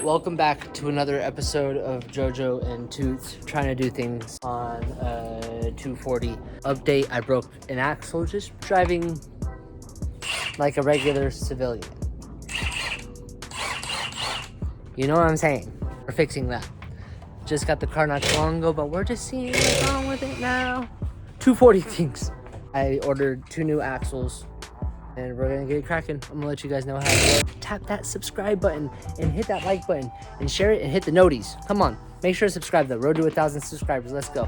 Welcome back to another episode of JoJo and Toots trying to do things on 240. Update, I broke an axle just driving like a regular civilian. You know what I'm saying? We're fixing that. Just got the car not too long ago, but we're just seeing what's wrong with it now. 240 things. I ordered 2 new axles. And we're gonna get it cracking. I'm gonna let you guys know how to do it. Tap that subscribe button and hit that like button and share it and hit the noties. Come on, make sure to subscribe though. Road to 1,000 subscribers. Let's go.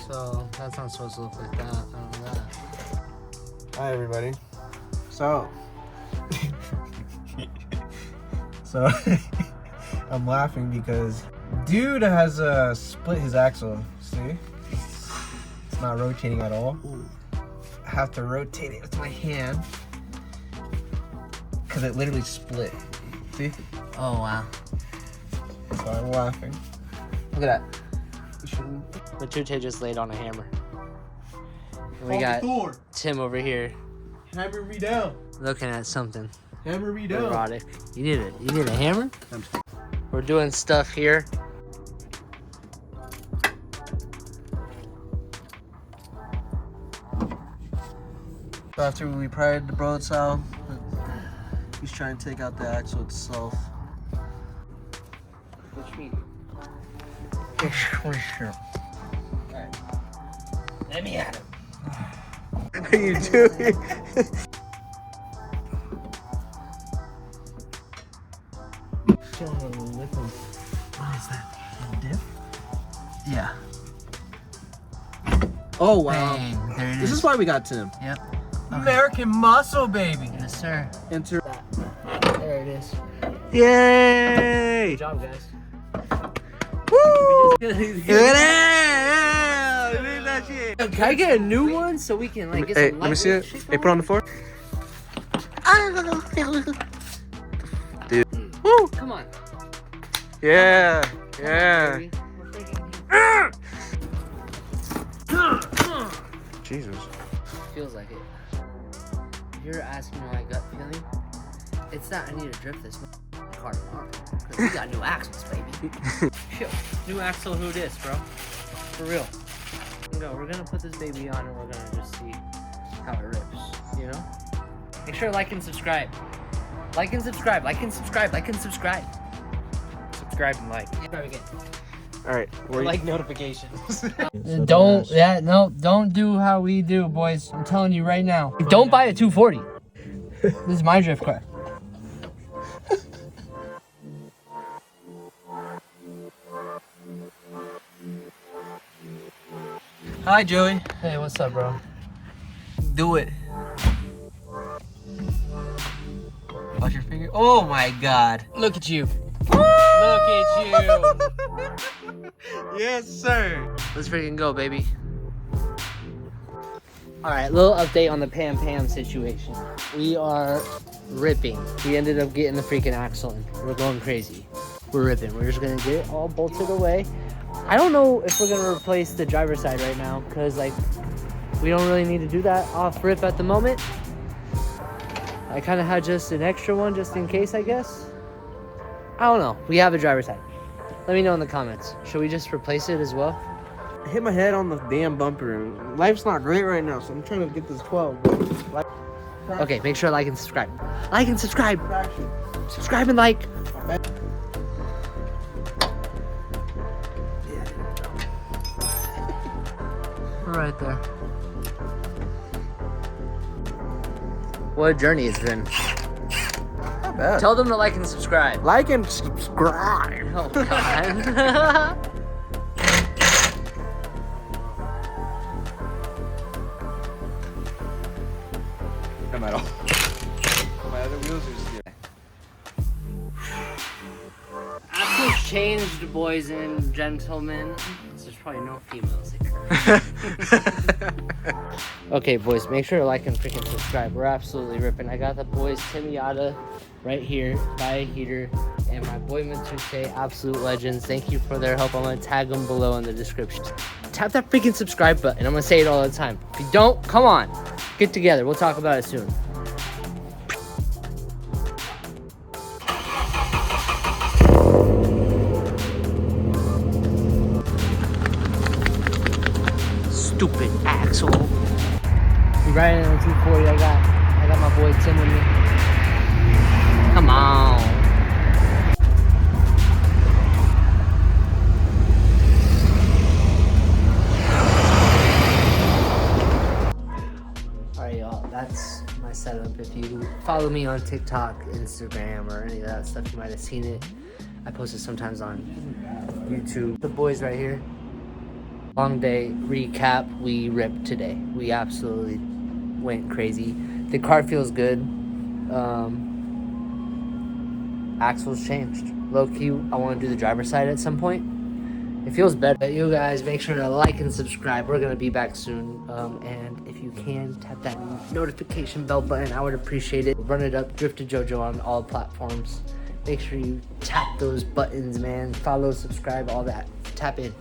So that's not supposed to look like that. I don't know that. Hi everybody. So I'm laughing because dude has split his axle. See? It's not rotating at all. I have to rotate it with my hand because it literally split. See? Oh wow. So I'm laughing. Look at that. Matute just laid on a hammer. And we got Tim over here Hammer me down. looking at something Hammer me down. erotic. You need a hammer? We're doing stuff here. So after we pried the bolts out, he's trying to take out the axle itself. What you mean? Alright. Let me at him. What are you doing? What is that? Dip? Yeah. Oh wow. Bang, there it This is. is why we got Tim. Yep. American muscle, baby. Yes, sir. Enter. There it is. Yay! Good job, guys. Woo! Can I get a new one so we can like get Hey, some let me see it. Hey, put it on the floor. Dude. Woo! Come on. Yeah. Yeah. Jesus. Feels like it. If you're asking my gut feeling, it's that I need to drift this car tomorrow. Because we got new axles, baby. Yo, new axle, who dis, bro? For real. We're gonna put this baby on and we're gonna just see how it rips, you know? Make sure to like and subscribe. Like and subscribe, like and subscribe, like and subscribe. Subscribe and like. Subscribe again. All right. Like notifications. Don't do how we do, boys. I'm telling you right now. Don't buy a 240. This is my drift car. Hi, Joey. Hey, what's up, bro? Do it. Watch your finger. Oh my God. Look at you. Look at you. Yes, sir. Let's freaking go, baby. Alright, little update on the Pam situation. We are ripping. We ended up getting the freaking axle in. We're going crazy. We're ripping. We're just gonna get it all bolted away. I don't know if we're gonna replace the driver's side right now, because like we don't really need to do that off rip at the moment. I kind of had just an extra one just in case, I guess. I don't know. We have a driver's side. Let me know in the comments. Should we just replace it as well? I hit my head on the damn bumper. And life's not great right now, so I'm trying to get this 12. But Okay, make sure to like and subscribe. Like and subscribe. Subscribe and like. Right there. What a journey it's been. Not bad. Tell them to like and subscribe. Like and subscribe. Oh, God. Am I all? My other wheels are just here. Axle changed, boys and gentlemen. There's probably no females here. Okay, boys, make sure to like and freaking subscribe. We're absolutely ripping. I got the boys Timiata right here, Buy a Heater, and my boy Matute, absolute legends. Thank you for their help. I'm gonna tag them below in the description. Tap that freaking subscribe button. I'm gonna say it all the time. If you don't, come on, get together. We'll talk about it soon. Stupid Axel. You riding in the 240? I got my boy Tim with me. Come on. Alright, y'all. That's my setup. If you follow me on TikTok, Instagram, or any of that stuff, you might have seen it. I post it sometimes on YouTube. The boys right here. Long day recap. We ripped today. We absolutely went crazy. The car feels good. Axle's changed. Low key, I want to do the driver's side at some point. It feels better. But you guys, make sure to like and subscribe. We're gonna be back soon. And if you can, tap that notification bell button. I would appreciate it. Run it up, Drifted JoJo on all platforms. Make sure you tap those buttons, man. Follow, subscribe, all that. Tap in.